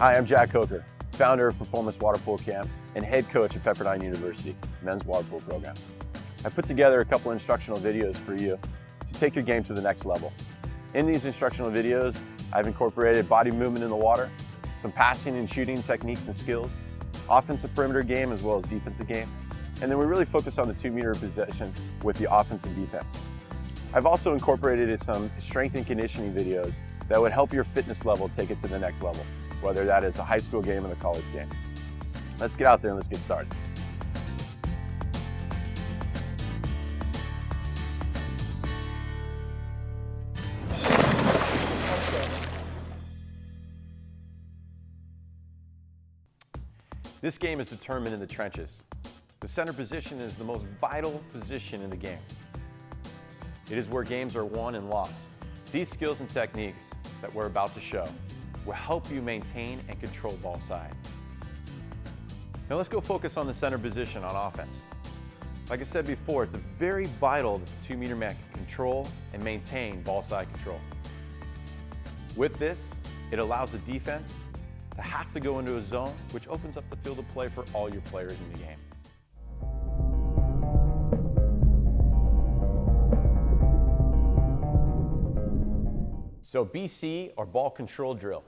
Hi, I'm Jack Coker, founder of Performance Water Polo Camps and head coach at Pepperdine University men's water polo program. I put together a couple instructional videos for you to take your game to the next level. In these instructional videos, I've incorporated body movement in the water, some passing and shooting techniques and skills, offensive perimeter game as well as defensive game, and then we really focus on the 2-meter position with the offense and defense. I've also incorporated some strength and conditioning videos that would help your fitness level take it to the next level, whether that is a high school game or a college game. Let's get out there and let's get started. This game is determined in the trenches. The center position is the most vital position in the game. It is where games are won and lost. These skills and techniques that we're about to show will help you maintain and control ball side. Now let's go focus on the center position on offense. Like I said before, it's very vital that the 2-meter man can control and maintain ball side control. With this, it allows the defense to have to go into a zone, which opens up the field of play for all your players in the game. So BC, or ball control drill.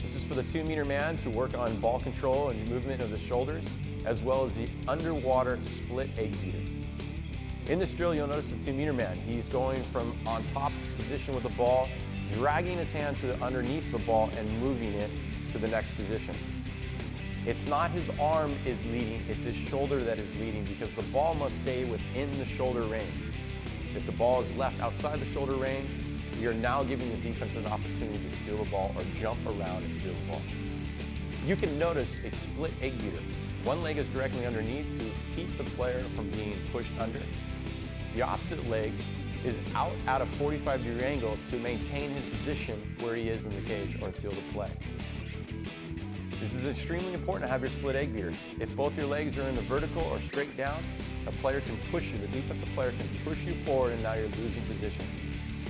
This is for the 2-meter man to work on ball control and movement of the shoulders, as well as the underwater split egg beater. In this drill, you'll notice the 2-meter man. He's going from on top position with the ball, dragging his hand to underneath the ball and moving it to the next position. It's not his arm is leading, it's his shoulder that is leading, because the ball must stay within the shoulder range. If the ball is left outside the shoulder range, we are now giving the defense an opportunity to steal the ball or jump around and steal the ball. You can notice a split egg beater. One leg is directly underneath to keep the player from being pushed under. The opposite leg is out at a 45-degree angle to maintain his position where he is in the cage or field of play. This is extremely important to have your split egg beater. If both your legs are in the vertical or straight down, a player can push you, the defensive player can push you forward and now you're losing position.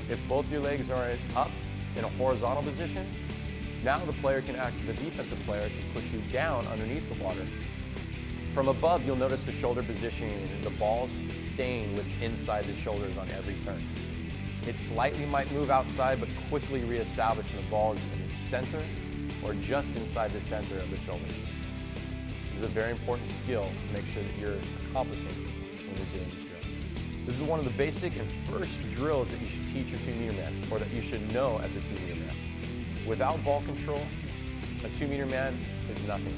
If both your legs are up in a horizontal position, now the defensive player can push you down underneath the water. From above, you'll notice the shoulder positioning and the ball's staying inside the shoulders on every turn. It slightly might move outside, but quickly reestablish the ball is in the center or just inside the center of the shoulders. This is a very important skill to make sure that you're accomplishing when you're doing this drill. This is one of the basic and first drills that you should teach your 2-meter man, or that you should know as a 2-meter man. Without ball control, a 2-meter man is nothing.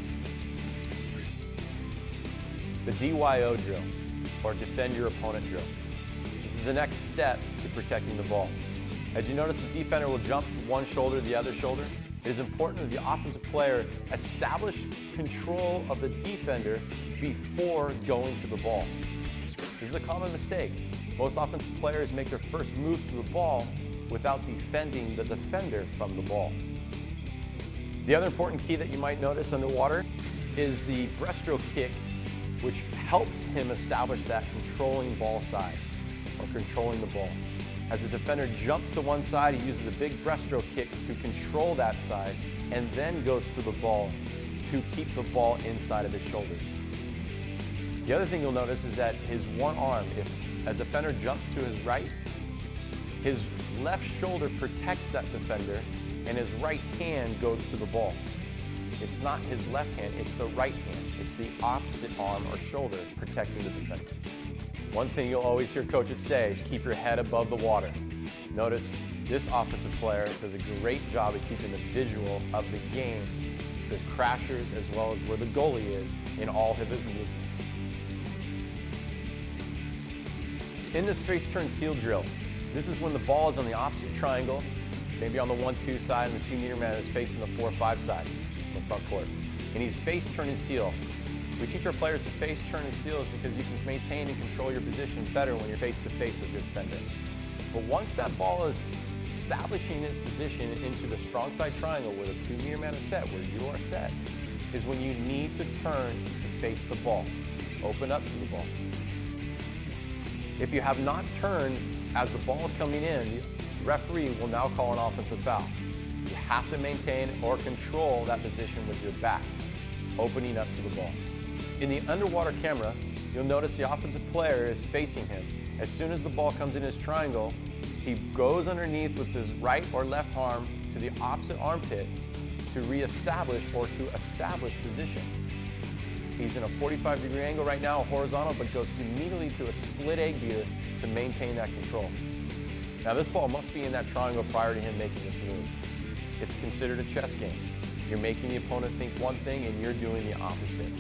The DYO drill, or defend your opponent drill. This is the next step to protecting the ball. As you notice, the defender will jump to one shoulder, the other shoulder. It is important that the offensive player establish control of the defender before going to the ball. This is a common mistake. Most offensive players make their first move to the ball without defending the defender from the ball. The other important key that you might notice underwater is the breaststroke kick, which helps him establish that controlling ball side, or controlling the ball. As the defender jumps to one side, he uses a big breaststroke kick to control that side, and then goes to the ball to keep the ball inside of his shoulders. The other thing you'll notice is that his one arm, if a defender jumps to his right, his left shoulder protects that defender, and his right hand goes to the ball. It's not his left hand, it's the right hand. It's the opposite arm or shoulder protecting the defender. One thing you'll always hear coaches say is keep your head above the water. Notice this offensive player does a great job of keeping the visual of the game, the crashers, as well as where the goalie is in all of his movements. In this face turn seal drill, this is when the ball is on the opposite triangle, maybe on the 1-2 side, and the 2-meter man is facing the 4-5 side on the front court. And he's face turn and seal. We teach our players to face turn and seal because you can maintain and control your position better when you're face to face with your defender. But once that ball is establishing its position into the strong side triangle where the 2-meter man is set, where you are set, is when you need to turn to face the ball. Open up to the ball. If you have not turned as the ball is coming in, the referee will now call an offensive foul. You have to maintain or control that position with your back, opening up to the ball. In the underwater camera, you'll notice the offensive player is facing him. As soon as the ball comes in his triangle, he goes underneath with his right or left arm to the opposite armpit to reestablish or to establish position. He's in a 45-degree angle right now, horizontal, but goes immediately to a split egg beater to maintain that control. Now this ball must be in that triangle prior to him making this move. It's considered a chess game. You're making the opponent think one thing and you're doing the opposite.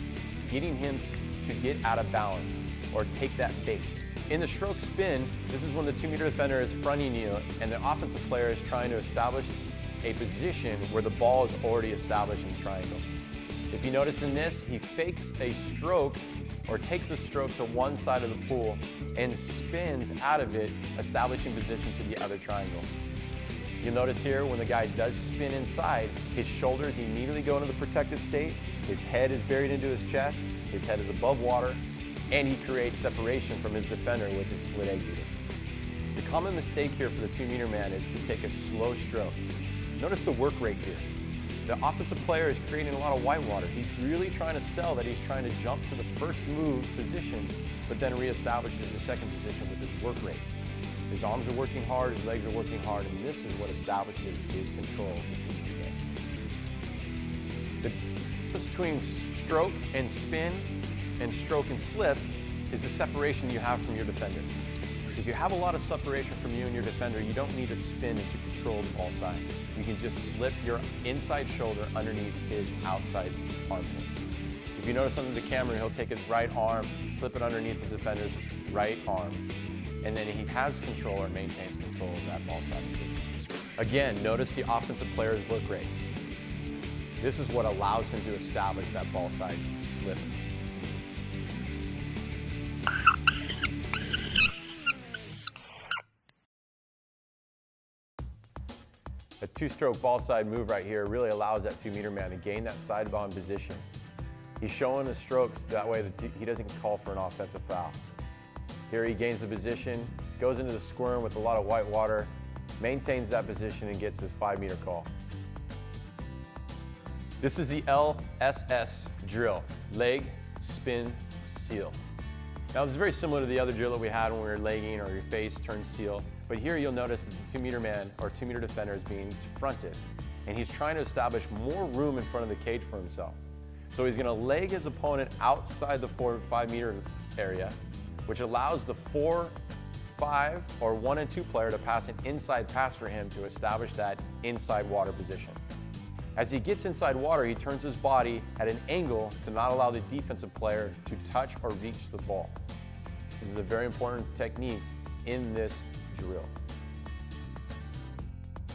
Getting him to get out of balance or take that bait. In the stroke spin, this is when the 2-meter defender is fronting you and the offensive player is trying to establish a position where the ball is already established in the triangle. If you notice in this, he fakes a stroke or takes a stroke to one side of the pool and spins out of it, establishing position to the other triangle. You'll notice here when the guy does spin inside, his shoulders immediately go into the protected state, his head is buried into his chest, his head is above water, and he creates separation from his defender with his split egg beater. The common mistake here for the 2-meter man is to take a slow stroke. Notice the work rate here. The offensive player is creating a lot of white water. He's really trying to sell that he's trying to jump to the first move position, but then reestablishes the second position with his work rate. His arms are working hard, his legs are working hard, and this is what establishes his control between the game. The difference between stroke and spin and stroke and slip is the separation you have from your defender. If you have a lot of separation from you and your defender, you don't need to spin to control the ball side. You can just slip your inside shoulder underneath his outside armpit. If you notice under the camera, he'll take his right arm, slip it underneath the defender's right arm, and then he has control or maintains control of that ball side. Again, notice the offensive player's work rate. This is what allows him to establish that ball side slip. A 2-stroke ball side move right here really allows that 2-meter man to gain that sidebound position. He's showing his strokes that way that he doesn't call for an offensive foul. Here he gains the position, goes into the squirm with a lot of white water, maintains that position and gets his 5-meter call. This is the LSS drill, leg, spin, seal. Now this is very similar to the other drill that we had when we were legging or your face turns seal, but here you'll notice that the 2-meter man or 2-meter defender is being fronted and he's trying to establish more room in front of the cage for himself. So he's going to leg his opponent outside the 4-5-meter area, which allows the 4, 5, or 1 and 2 player to pass an inside pass for him to establish that inside water position. As he gets inside water, he turns his body at an angle to not allow the defensive player to touch or reach the ball. This is a very important technique in this drill.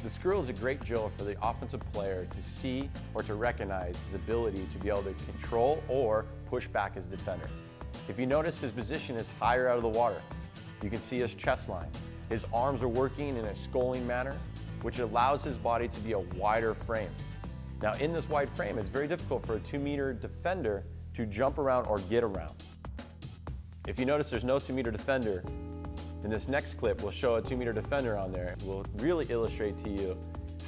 The squirrel is a great drill for the offensive player to see or to recognize his ability to be able to control or push back his defender. If you notice, his position is higher out of the water. You can see his chest line. His arms are working in a sculling manner, which allows his body to be a wider frame. Now in this wide frame, it's very difficult for a 2-meter defender to jump around or get around. If you notice there's no 2-meter defender, then this next clip will show a 2-meter defender on there. It will really illustrate to you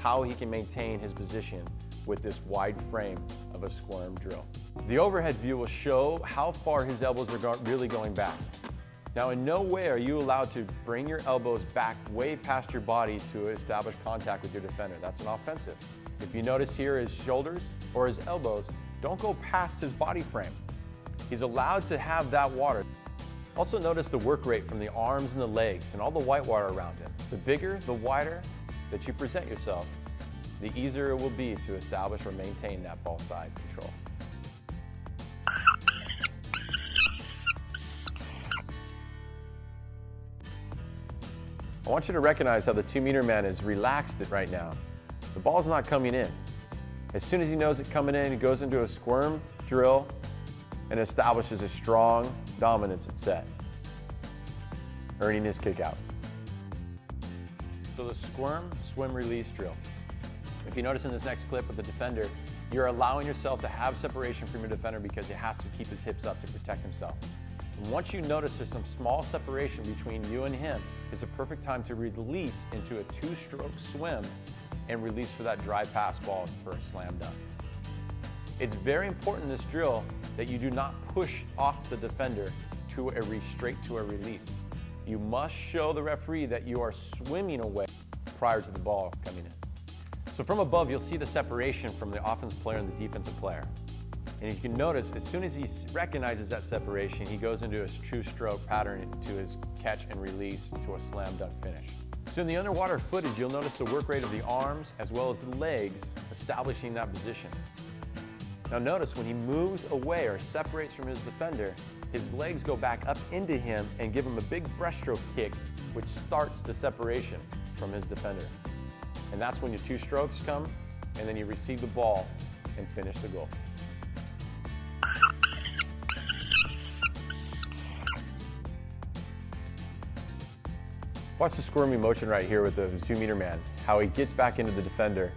how he can maintain his position with this wide frame of a SQUIRM drill. The overhead view will show how far his elbows are really going back. Now in no way are you allowed to bring your elbows back way past your body to establish contact with your defender. That's an offensive. If you notice here his shoulders or his elbows, don't go past his body frame. He's allowed to have that water. Also notice the work rate from the arms and the legs and all the white water around him. The bigger, the wider that you present yourself, the easier it will be to establish or maintain that ball side control. I want you to recognize how the 2-meter man is relaxed right now. The ball's not coming in. As soon as he knows it coming in, he goes into a SQUIRM drill and establishes a strong dominance at set, earning his kick out. So the SQUIRM swim release drill. If you notice in this next clip with the defender, you're allowing yourself to have separation from your defender because he has to keep his hips up to protect himself. And once you notice there's some small separation between you and him, it's a perfect time to release into a 2-stroke swim and release for that dry pass ball for a slam dunk. It's very important in this drill that you do not push off the defender straight to a release. You must show the referee that you are swimming away prior to the ball coming in. So from above, you'll see the separation from the offensive player and the defensive player. And you can notice, as soon as he recognizes that separation, he goes into his true stroke pattern to his catch and release to a slam dunk finish. So in the underwater footage, you'll notice the work rate of the arms as well as the legs establishing that position. Now notice when he moves away or separates from his defender, his legs go back up into him and give him a big breaststroke kick, which starts the separation from his defender. And that's when your two strokes come, and then you receive the ball and finish the goal. Watch the squirmy motion right here with the 2-meter man, how he gets back into the defender,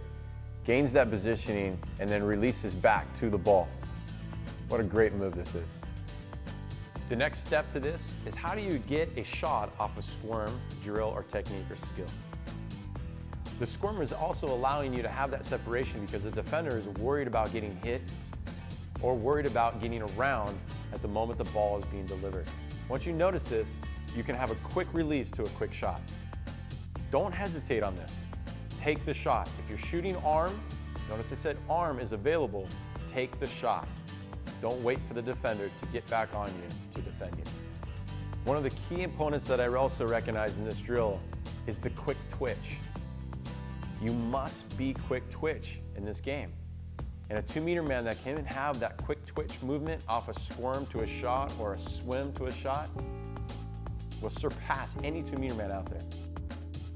gains that positioning, and then releases back to the ball. What a great move this is. The next step to this is how do you get a shot off a SQUIRM drill or technique or skill. The SQUIRM is also allowing you to have that separation because the defender is worried about getting hit or worried about getting around at the moment the ball is being delivered. Once you notice this, you can have a quick release to a quick shot. Don't hesitate on this. Take the shot. If you're shooting arm, notice I said arm is available, take the shot. Don't wait for the defender to get back on you to defend you. One of the key components that I also recognize in this drill is the quick twitch. You must be quick twitch in this game. And a 2-meter man that can have that quick twitch movement off a SQUIRM to a shot or a swim to a shot will surpass any 2-meter man out there.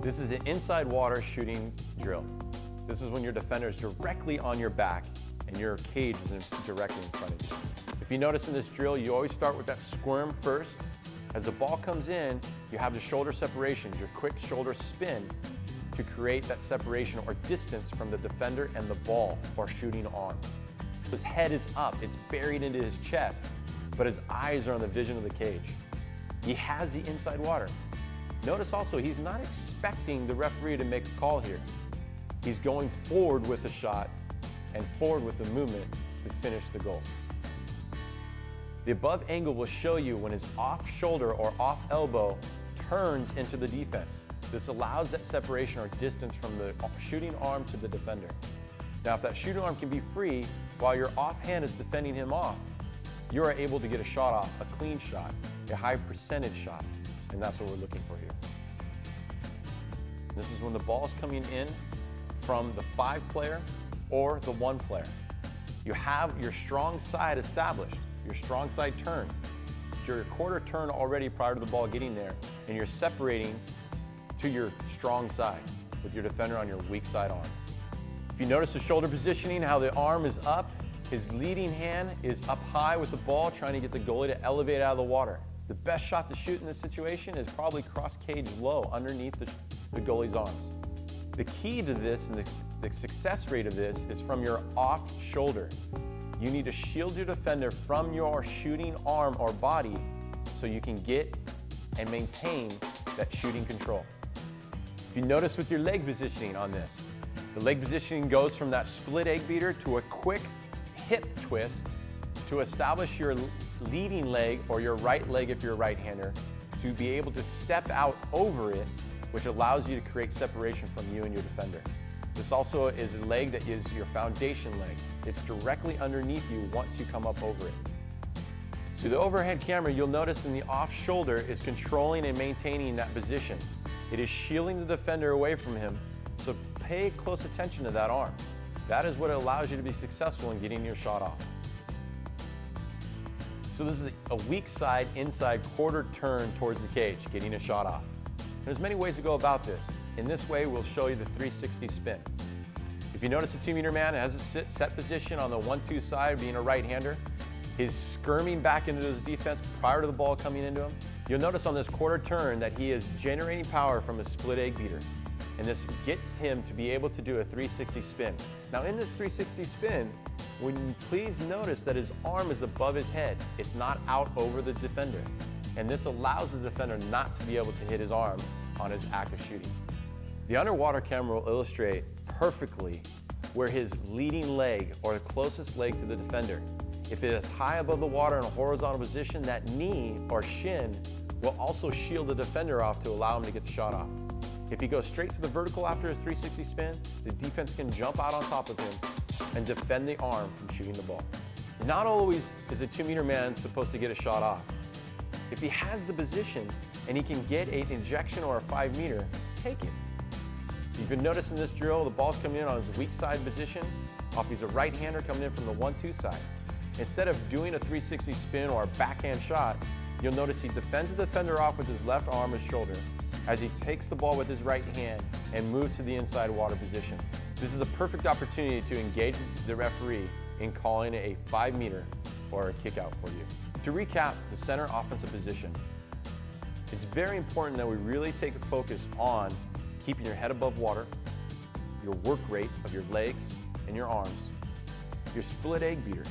This is the inside water shooting drill. This is when your defender is directly on your back and your cage is directly in front of you. If you notice in this drill, you always start with that SQUIRM first. As the ball comes in, you have the shoulder separation, your quick shoulder spin to create that separation or distance from the defender and the ball or shooting arm. His head is up, it's buried into his chest, but his eyes are on the vision of the cage. He has the inside water. Notice also, he's not expecting the referee to make a call here. He's going forward with the shot and forward with the movement to finish the goal. The above angle will show you when his off shoulder or off elbow turns into the defense. This allows that separation or distance from the shooting arm to the defender. Now, if that shooting arm can be free while your offhand is defending him off, you are able to get a shot off, a clean shot, a high percentage shot, and that's what we're looking for here. This is when the ball is coming in from the 5-player or the 1-player. You have your strong side established, your strong side turn. Your quarter turn already prior to the ball getting there, and you're separating to your strong side with your defender on your weak side arm. If you notice the shoulder positioning, how the arm is up, his leading hand is up high with the ball, trying to get the goalie to elevate out of the water. The best shot to shoot in this situation is probably cross cage low underneath the goalie's arms. The key to this and the success rate of this is from your off shoulder. You need to shield your defender from your shooting arm or body so you can get and maintain that shooting control. If you notice with your leg positioning on this, the leg positioning goes from that split egg beater to a quick hip twist to establish your leading leg or your right leg if you're a right-hander to be able to step out over it, which allows you to create separation from you and your defender. This also is a leg that is your foundation leg. It's directly underneath you once you come up over it. So the overhead camera, you'll notice in the off shoulder is controlling and maintaining that position. It is shielding the defender away from him, so pay close attention to that arm. That is what allows you to be successful in getting your shot off. So this is a weak side, inside quarter turn towards the cage, getting a shot off. There's many ways to go about this. In this way, we'll show you the 360 spin. If you notice a 2-meter man has a set position on the 1-2 side, being a right-hander, he's skirming back into his defense prior to the ball coming into him. You'll notice on this quarter turn that he is generating power from a split egg beater. And this gets him to be able to do a 360 spin. Now in this 360 spin, please notice that his arm is above his head. It's not out over the defender. And this allows the defender not to be able to hit his arm on his act of shooting. The underwater camera will illustrate perfectly where his leading leg, or the closest leg to the defender, if it is high above the water in a horizontal position, that knee or shin will also shield the defender off to allow him to get the shot off. If he goes straight to the vertical after his 360 spin, the defense can jump out on top of him and defend the arm from shooting the ball. Not always is a 2-meter man supposed to get a shot off. If he has the position and he can get an injection or a 5-meter, take it. You can notice in this drill, the ball's coming in on his weak side position. He's a right-hander coming in from the 1-2 side. Instead of doing a 360 spin or a backhand shot, you'll notice he defends the defender off with his left arm or shoulder as he takes the ball with his right hand and moves to the inside water position. This is a perfect opportunity to engage the referee in calling a 5-meter or a kick out for you. To recap the center offensive position, it's very important that we really take a focus on keeping your head above water, your work rate of your legs and your arms, your split egg beater,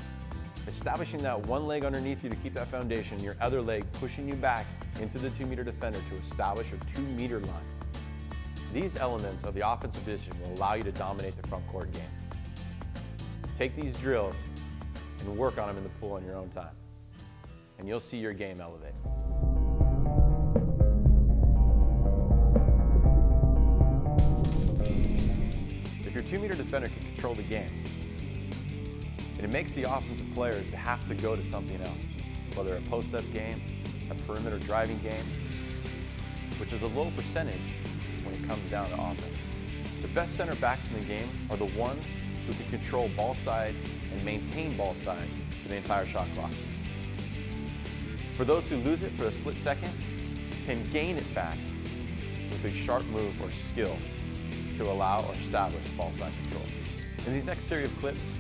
establishing that one leg underneath you to keep that foundation, your other leg pushing you back into the 2-meter defender to establish a 2-meter line. These elements of the offensive position will allow you to dominate the front court game. Take these drills and work on them in the pool on your own time, and you'll see your game elevate. If your 2-meter defender can control the game, it makes the offensive players to have to go to something else, whether a post-up game, a perimeter driving game, which is a low percentage when it comes down to offense. The best center backs in the game are the ones who can control ball side and maintain ball side for the entire shot clock. For those who lose it for a split second, can gain it back with a sharp move or skill to allow or establish ball side control. In these next series of clips,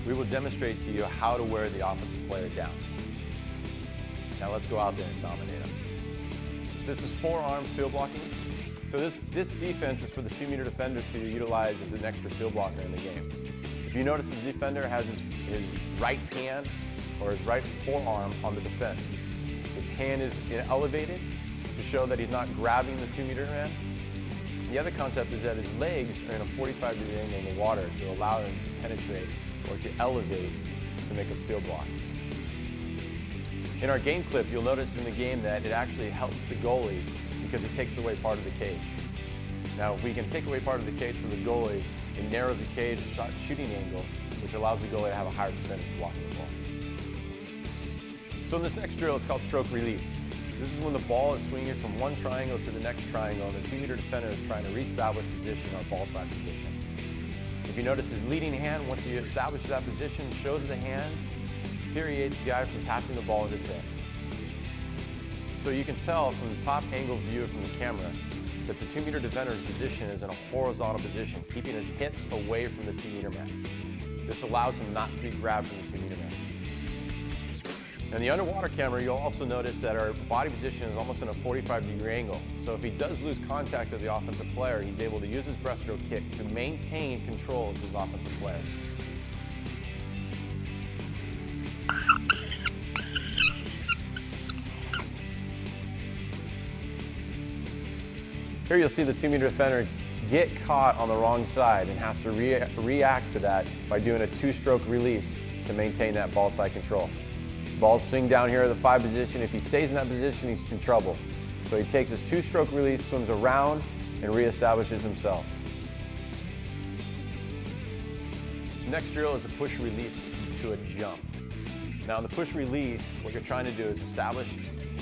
we will demonstrate to you how to wear the offensive player down. Now let's go out there and dominate them. This is forearm field blocking. So this defense is for the 2-meter defender to utilize as an extra field blocker in the game. If you notice, the defender has his right hand or his right forearm on the defense. His hand is elevated to show that he's not grabbing the 2-meter man. The other concept is that his legs are in a 45-degree angle in the water to allow him to penetrate or to elevate to make a field block. In our game clip, you'll notice in the game that it actually helps the goalie because it takes away part of the cage. Now, if we can take away part of the cage from the goalie, it narrows the cage shooting angle, which allows the goalie to have a higher percentage of blocking the ball. So in this next drill, it's called stroke release. This is when the ball is swinging from one triangle to the next triangle, and the 2-meter defender is trying to reestablish position or ball side position. If you notice his leading hand, once he establishes that position, shows the hand, deteriorates the guy from passing the ball in his head. So you can tell from the top angle view from the camera that the 2-meter defender's position is in a horizontal position, keeping his hips away from the 2-meter man. This allows him not to be grabbed from the 2-meter man. In the underwater camera, you'll also notice that our body position is almost in a 45-degree angle. So if he does lose contact with the offensive player, he's able to use his breaststroke kick to maintain control of his offensive player. Here you'll see the 2-meter defender get caught on the wrong side and has to react to that by doing a 2-stroke release to maintain that ball side control. Ball swing down here at the 5 position. If he stays in that position, he's in trouble. So he takes his 2-stroke release, swims around, and reestablishes himself. The next drill is a push release to a jump. Now in the push release, what you're trying to do is establish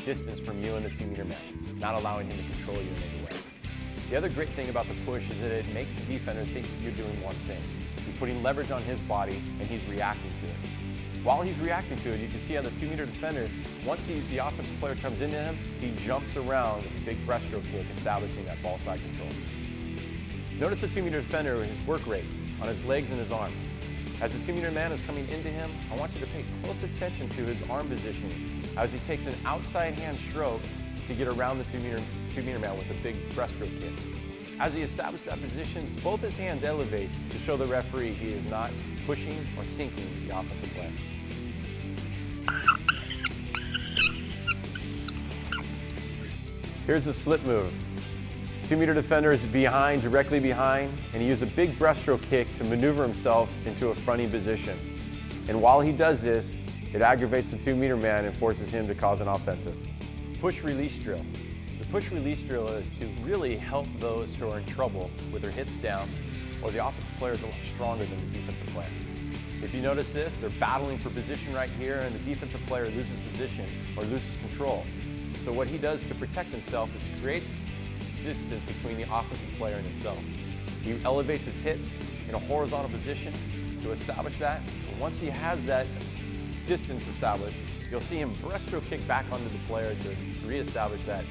distance from you and the 2-meter man, not allowing him to control you in any way. The other great thing about the push is that it makes the defender think you're doing one thing. You're putting leverage on his body and he's reacting to it. While he's reacting to it, you can see how the 2-meter defender, once the offensive player comes into him, he jumps around with a big breaststroke kick, establishing that ball side control. Notice the 2-meter defender with his work rate on his legs and his arms. As the 2-meter man is coming into him, I want you to pay close attention to his arm positioning as he takes an outside hand stroke to get around the 2-meter man with a big breaststroke kick. As he establishes that position, both his hands elevate to show the referee he is not pushing or sinking the offensive player. Here's a slip move. 2-meter defender is behind, directly behind, and he uses a big breaststroke kick to maneuver himself into a fronting position. And while he does this, it aggravates the 2-meter man and forces him to cause an offensive. Push-release drill. The push-release drill is to really help those who are in trouble with their hips down, or the offensive player is a lot stronger than the defensive player. If you notice this, they're battling for position right here, and the defensive player loses position or loses control. So what he does to protect himself is create distance between the offensive player and himself. He elevates his hips in a horizontal position to establish that. And once he has that distance established, you'll see him breaststroke kick back onto the player to reestablish that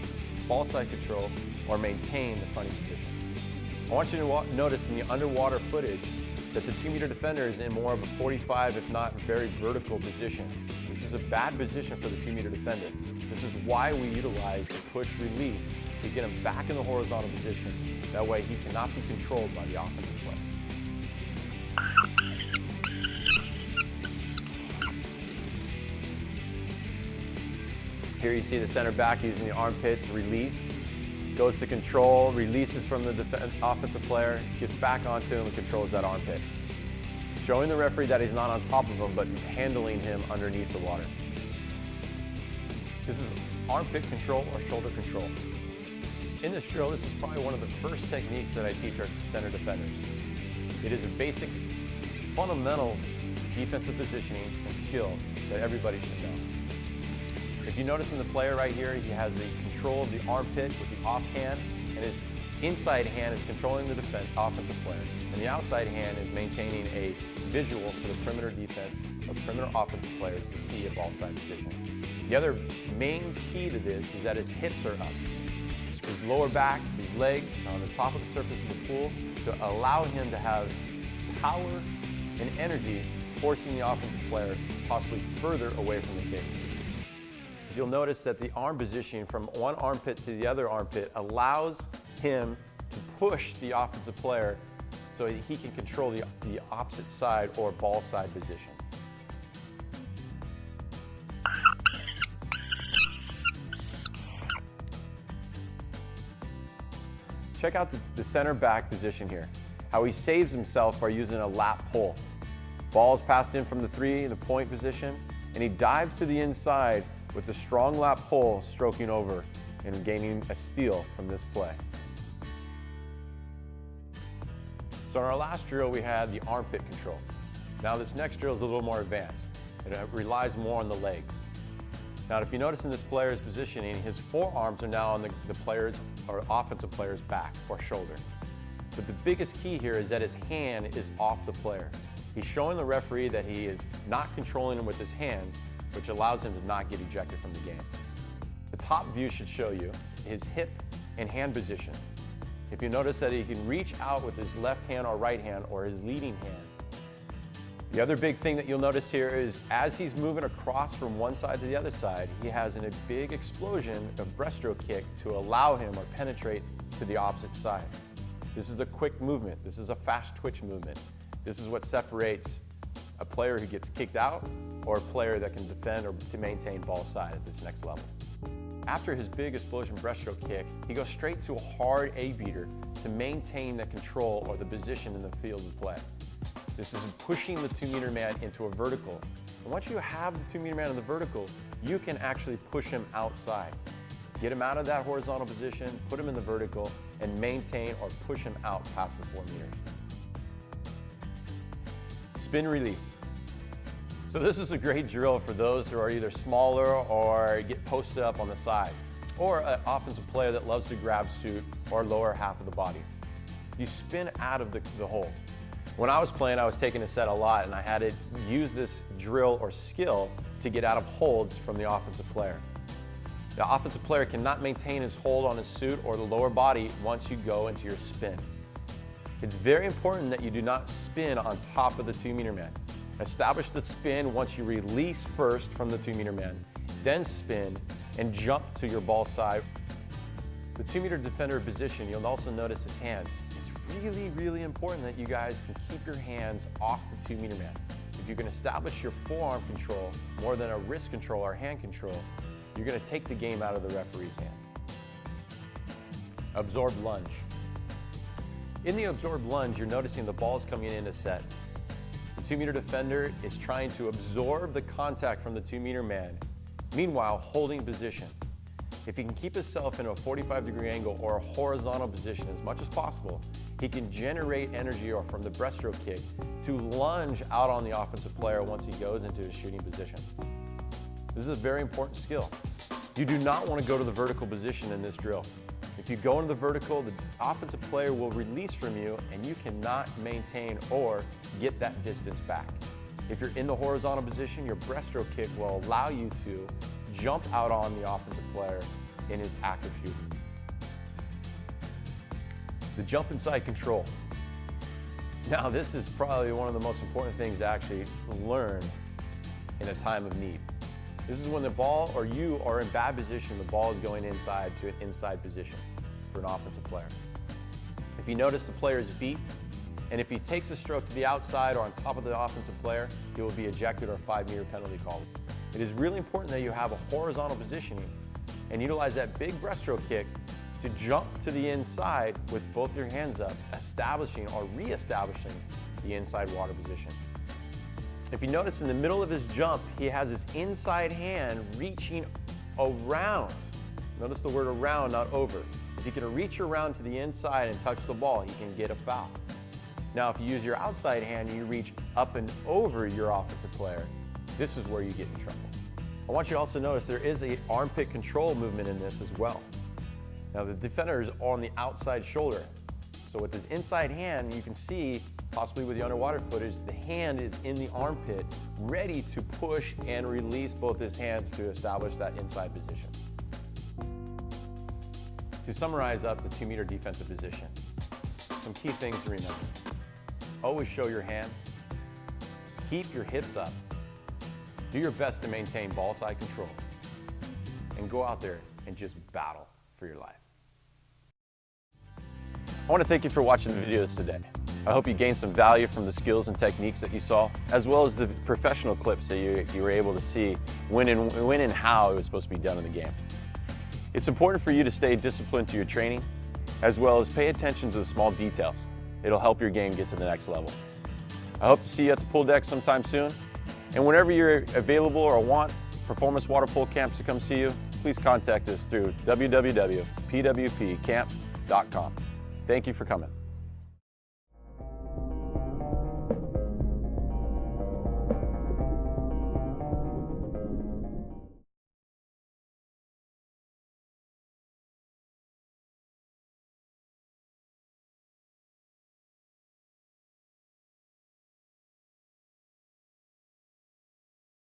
ball side control or maintain the fronting position. I want you to notice in the underwater footage that the 2-meter defender is in more of a 45, if not very vertical position. This is a bad position for the 2-meter defender. This is why we utilize the push-release to get him back in the horizontal position. That way he cannot be controlled by the offensive player. Here you see the center back using the armpits, release, goes to control, releases from the offensive player, gets back onto him and controls that armpit. Showing the referee that he's not on top of him, but handling him underneath the water. This is armpit control or shoulder control. In this drill, this is probably one of the first techniques that I teach our center defenders. It is a basic, fundamental defensive positioning and skill that everybody should know. If you notice in the player right here, he has the control of the armpit with the offhand, and his inside hand is controlling the offensive player, and the outside hand is maintaining a visual for the perimeter defense or perimeter offensive players to see a ball side position. The other main key to this is that his hips are up. His lower back, his legs on the top of the surface of the pool to allow him to have power and energy, forcing the offensive player possibly further away from the cage. You'll notice that the arm positioning from one armpit to the other armpit allows him to push the offensive player so he can control the opposite side or ball side position. Check out the center back position here, how he saves himself by using a lap pull. Ball is passed in from the 3 in the point position, and he dives to the inside with a strong lap pull, stroking over and gaining a steal from this play. So in our last drill, we had the armpit control. Now this next drill is a little more advanced. It relies more on the legs. Now if you notice in this player's positioning, his forearms are now on the player's or offensive player's back or shoulder. But the biggest key here is that his hand is off the player. He's showing the referee that he is not controlling him with his hands, which allows him to not get ejected from the game. The top view should show you his hip and hand position. If you notice that he can reach out with his left hand or right hand or his leading hand. The other big thing that you'll notice here is as he's moving across from one side to the other side, he has a big explosion of breaststroke kick to allow him or penetrate to the opposite side. This is a quick movement. This is a fast twitch movement. This is what separates a player who gets kicked out or a player that can defend or to maintain ball side at this next level. After his big explosion breaststroke kick, he goes straight to a hard A-beater to maintain the control or the position in the field of play. This is pushing the 2-meter man into a vertical. And once you have the 2-meter man in the vertical, you can actually push him outside. Get him out of that horizontal position, put him in the vertical, and maintain or push him out past the 4 meters. Spin release. So this is a great drill for those who are either smaller or get posted up on the side, or an offensive player that loves to grab suit or lower half of the body. You spin out of the hole. When I was playing, I was taking a set a lot, and I had to use this drill or skill to get out of holds from the offensive player. The offensive player cannot maintain his hold on his suit or the lower body once you go into your spin. It's very important that you do not spin on top of the 2-meter man. Establish the spin once you release first from the 2-meter man, then spin and jump to your ball side. The 2-meter defender position, you'll also notice his hands. It's really, really important that you guys can keep your hands off the 2-meter man. If you can establish your forearm control more than a wrist control or hand control, you're going to take the game out of the referee's hand. Absorbed lunge. In the absorbed lunge, you're noticing the ball's coming in to set. The 2-meter defender is trying to absorb the contact from the 2-meter man, meanwhile holding position. If he can keep himself in a 45-degree angle or a horizontal position as much as possible, he can generate energy or from the breaststroke kick to lunge out on the offensive player once he goes into his shooting position. This is a very important skill. You do not want to go to the vertical position in this drill. If you go into the vertical, the offensive player will release from you and you cannot maintain or get that distance back. If you're in the horizontal position, your breaststroke kick will allow you to jump out on the offensive player in his active shooting. The jump inside control. Now this is probably one of the most important things to actually learn in a time of need. This is when the ball or you are in bad position, the ball is going inside to an inside position for an offensive player. If you notice the player is beat, and if he takes a stroke to the outside or on top of the offensive player, he will be ejected or a 5-meter penalty called. It is really important that you have a horizontal positioning and utilize that big breaststroke kick to jump to the inside with both your hands up, establishing or re-establishing the inside water position. If you notice in the middle of his jump, he has his inside hand reaching around. Notice the word around, not over. If he can reach around to the inside and touch the ball, he can get a foul. Now, if you use your outside hand and you reach up and over your offensive player, this is where you get in trouble. I want you to also notice there is an armpit control movement in this as well. Now, the defender is on the outside shoulder. So with his inside hand, you can see, possibly with the underwater footage, the hand is in the armpit, ready to push and release both his hands to establish that inside position. To summarize up the 2-meter defensive position, some key things to remember. Always show your hands. Keep your hips up. Do your best to maintain ball side control. And go out there and just battle for your life. I want to thank you for watching the videos today. I hope you gained some value from the skills and techniques that you saw, as well as the professional clips that you were able to see when and how it was supposed to be done in the game. It's important for you to stay disciplined to your training, as well as pay attention to the small details. It'll help your game get to the next level. I hope to see you at the pool deck sometime soon. And whenever you're available or want performance water polo camps to come see you, please contact us through www.pwpcamp.com. Thank you for coming.